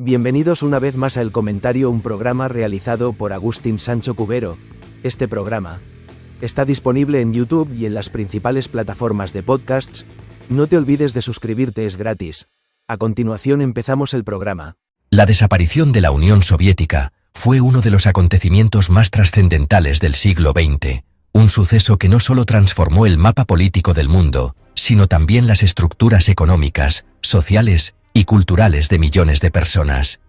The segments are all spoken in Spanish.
Bienvenidos una vez más a El Comentario, un programa realizado por Agustín Sancho Cubero. Este programa está disponible en YouTube y en las principales plataformas de podcasts. No te olvides de suscribirte, es gratis. A continuación empezamos el programa. La desaparición de la Unión Soviética fue uno de los acontecimientos más trascendentales del siglo XX, un suceso que no solo transformó el mapa político del mundo, sino también las estructuras económicas, sociales y culturales de millones de personas.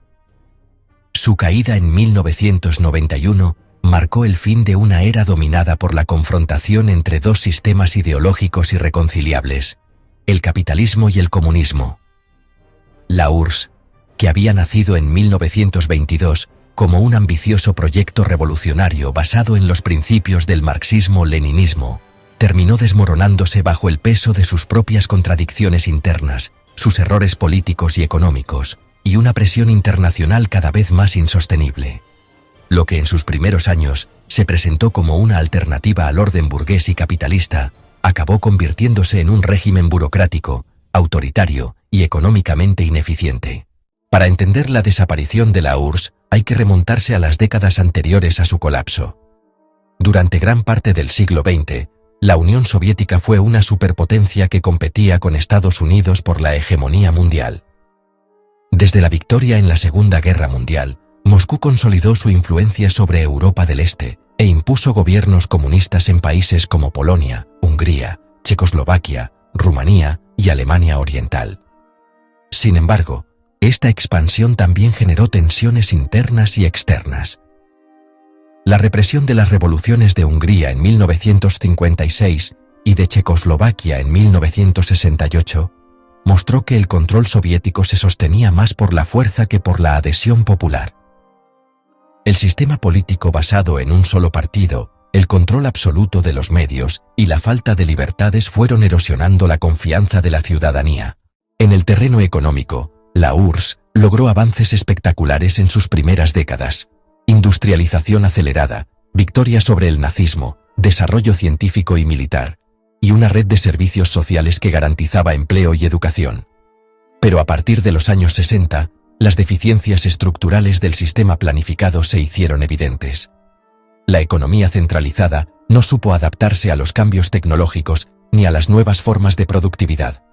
Su caída en 1991 marcó el fin de una era dominada por la confrontación entre dos sistemas ideológicos irreconciliables, el capitalismo y el comunismo. La URSS, que había nacido en 1922 como un ambicioso proyecto revolucionario basado en los principios del marxismo-leninismo, terminó desmoronándose bajo el peso de sus propias contradicciones internas, sus errores políticos y económicos, y una presión internacional cada vez más insostenible. Lo que en sus primeros años se presentó como una alternativa al orden burgués y capitalista, acabó convirtiéndose en un régimen burocrático, autoritario y económicamente ineficiente. Para entender la desaparición de la URSS, hay que remontarse a las décadas anteriores a su colapso. Durante gran parte del siglo XX, la Unión Soviética fue una superpotencia que competía con Estados Unidos por la hegemonía mundial. Desde la victoria en la Segunda Guerra Mundial, Moscú consolidó su influencia sobre Europa del Este e impuso gobiernos comunistas en países como Polonia, Hungría, Checoslovaquia, Rumanía y Alemania Oriental. Sin embargo, esta expansión también generó tensiones internas y externas. La represión de las revoluciones de Hungría en 1956 y de Checoslovaquia en 1968 mostró que el control soviético se sostenía más por la fuerza que por la adhesión popular. El sistema político basado en un solo partido, el control absoluto de los medios y la falta de libertades fueron erosionando la confianza de la ciudadanía. En el terreno económico, la URSS logró avances espectaculares en sus primeras décadas. Industrialización acelerada, victoria sobre el nazismo, desarrollo científico y militar, y una red de servicios sociales que garantizaba empleo y educación. Pero a partir de los años 60, las deficiencias estructurales del sistema planificado se hicieron evidentes. La economía centralizada no supo adaptarse a los cambios tecnológicos ni a las nuevas formas de productividad.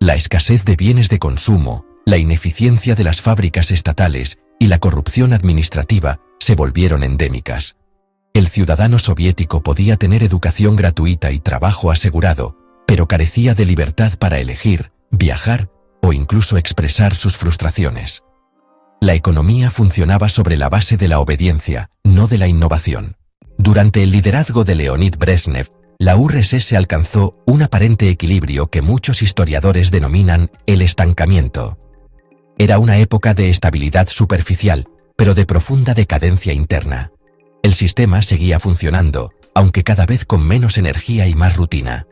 La escasez de bienes de consumo, la ineficiencia de las fábricas estatales y la corrupción administrativa se volvieron endémicas. El ciudadano soviético podía tener educación gratuita y trabajo asegurado, pero carecía de libertad para elegir, viajar o incluso expresar sus frustraciones. La economía funcionaba sobre la base de la obediencia, no de la innovación. Durante el liderazgo de Leonid Brezhnev, la URSS alcanzó un aparente equilibrio que muchos historiadores denominan el estancamiento. Era una época de estabilidad superficial, pero de profunda decadencia interna. El sistema seguía funcionando, aunque cada vez con menos energía y más rutina.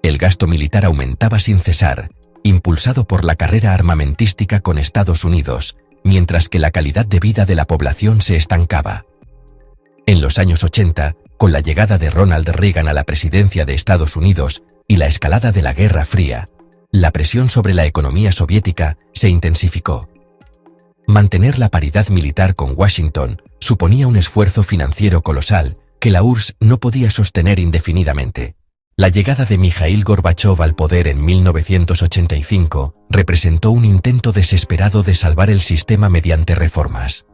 El gasto militar aumentaba sin cesar, impulsado por la carrera armamentística con Estados Unidos, mientras que la calidad de vida de la población se estancaba. En los años 80, con la llegada de Ronald Reagan a la presidencia de Estados Unidos y la escalada de la Guerra Fría, la presión sobre la economía soviética se intensificó. Mantener la paridad militar con Washington suponía un esfuerzo financiero colosal que la URSS no podía sostener indefinidamente. La llegada de Mikhail Gorbachov al poder en 1985 representó un intento desesperado de salvar el sistema mediante reformas.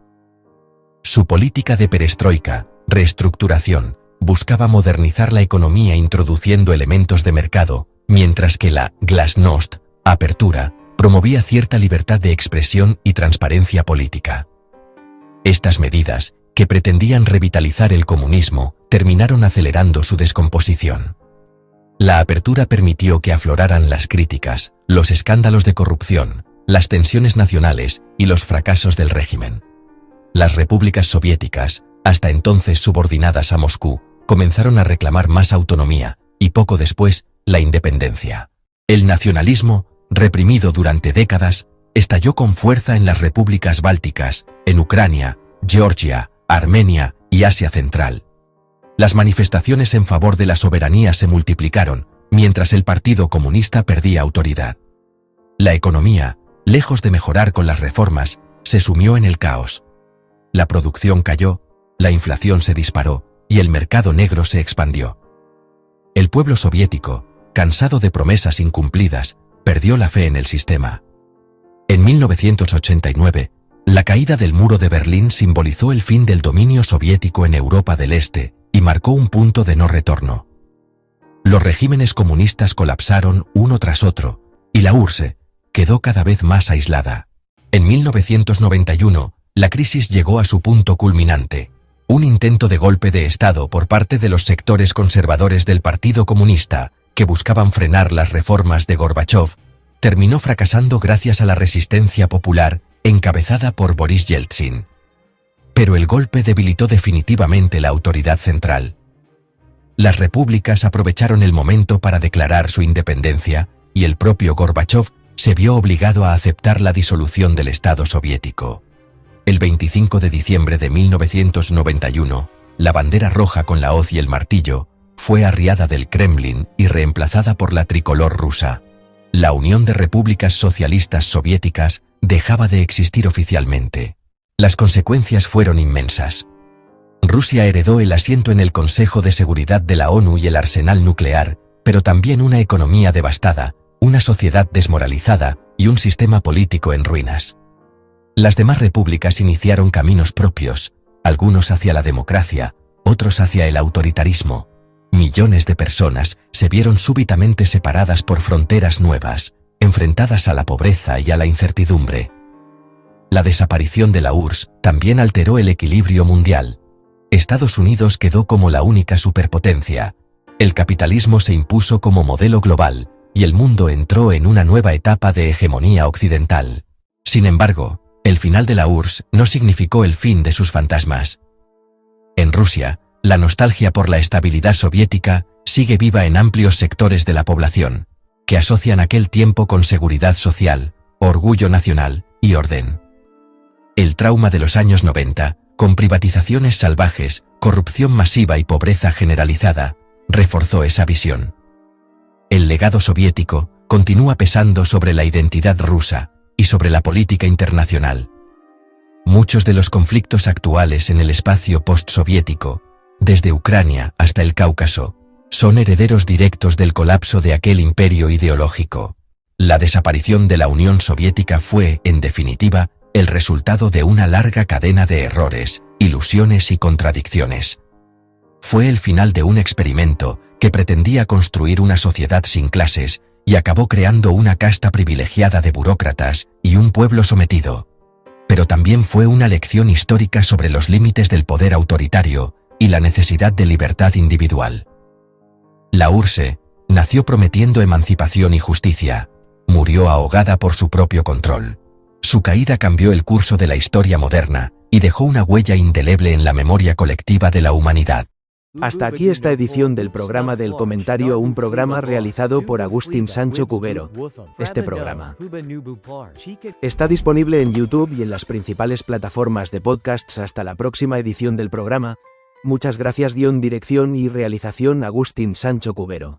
Su política de perestroika, reestructuración, buscaba modernizar la economía introduciendo elementos de mercado, mientras que la glasnost, apertura, promovía cierta libertad de expresión y transparencia política. Estas medidas, que pretendían revitalizar el comunismo, terminaron acelerando su descomposición. La apertura permitió que afloraran las críticas, los escándalos de corrupción, las tensiones nacionales y los fracasos del régimen. Las repúblicas soviéticas, hasta entonces subordinadas a Moscú, comenzaron a reclamar más autonomía, y poco después, la independencia. El nacionalismo, reprimido durante décadas, estalló con fuerza en las repúblicas bálticas, en Ucrania, Georgia, Armenia y Asia Central. Las manifestaciones en favor de la soberanía se multiplicaron, mientras el Partido Comunista perdía autoridad. La economía, lejos de mejorar con las reformas, se sumió en el caos. La producción cayó, la inflación se disparó y el mercado negro se expandió. El pueblo soviético, cansado de promesas incumplidas, perdió la fe en el sistema. En 1989, la caída del muro de Berlín simbolizó el fin del dominio soviético en Europa del Este y marcó un punto de no retorno. Los regímenes comunistas colapsaron uno tras otro, y la URSS quedó cada vez más aislada. En 1991, la crisis llegó a su punto culminante. Un intento de golpe de Estado por parte de los sectores conservadores del Partido Comunista, que buscaban frenar las reformas de Gorbachov, terminó fracasando gracias a la resistencia popular encabezada por Boris Yeltsin. Pero el golpe debilitó definitivamente la autoridad central. Las repúblicas aprovecharon el momento para declarar su independencia, y el propio Gorbachov se vio obligado a aceptar la disolución del Estado soviético. El 25 de diciembre de 1991, la bandera roja con la hoz y el martillo fue arriada del Kremlin y reemplazada por la tricolor rusa. La Unión de Repúblicas Socialistas Soviéticas dejaba de existir oficialmente. Las consecuencias fueron inmensas. Rusia heredó el asiento en el Consejo de Seguridad de la ONU y el arsenal nuclear, pero también una economía devastada, una sociedad desmoralizada y un sistema político en ruinas. Las demás repúblicas iniciaron caminos propios, algunos hacia la democracia, otros hacia el autoritarismo. Millones de personas se vieron súbitamente separadas por fronteras nuevas, enfrentadas a la pobreza y a la incertidumbre. La desaparición de la URSS también alteró el equilibrio mundial. Estados Unidos quedó como la única superpotencia. El capitalismo se impuso como modelo global, y el mundo entró en una nueva etapa de hegemonía occidental. Sin embargo, el final de la URSS no significó el fin de sus fantasmas. En Rusia, la nostalgia por la estabilidad soviética sigue viva en amplios sectores de la población, que asocian aquel tiempo con seguridad social, orgullo nacional y orden. El trauma de los años 90, con privatizaciones salvajes, corrupción masiva y pobreza generalizada, reforzó esa visión. El legado soviético continúa pesando sobre la identidad rusa y sobre la política internacional. Muchos de los conflictos actuales en el espacio postsoviético, desde Ucrania hasta el Cáucaso, son herederos directos del colapso de aquel imperio ideológico. La desaparición de la Unión Soviética fue, en definitiva, el resultado de una larga cadena de errores, ilusiones y contradicciones. Fue el final de un experimento que pretendía construir una sociedad sin clases y acabó creando una casta privilegiada de burócratas y un pueblo sometido. Pero también fue una lección histórica sobre los límites del poder autoritario y la necesidad de libertad individual. La URSS nació prometiendo emancipación y justicia, murió ahogada por su propio control. Su caída cambió el curso de la historia moderna y dejó una huella indeleble en la memoria colectiva de la humanidad. Hasta aquí esta edición del programa del comentario, un programa realizado por Agustín Sancho Cubero. Este programa está disponible en YouTube y en las principales plataformas de podcasts. Hasta la próxima edición del programa. Muchas gracias. Dirección y realización Agustín Sancho Cubero.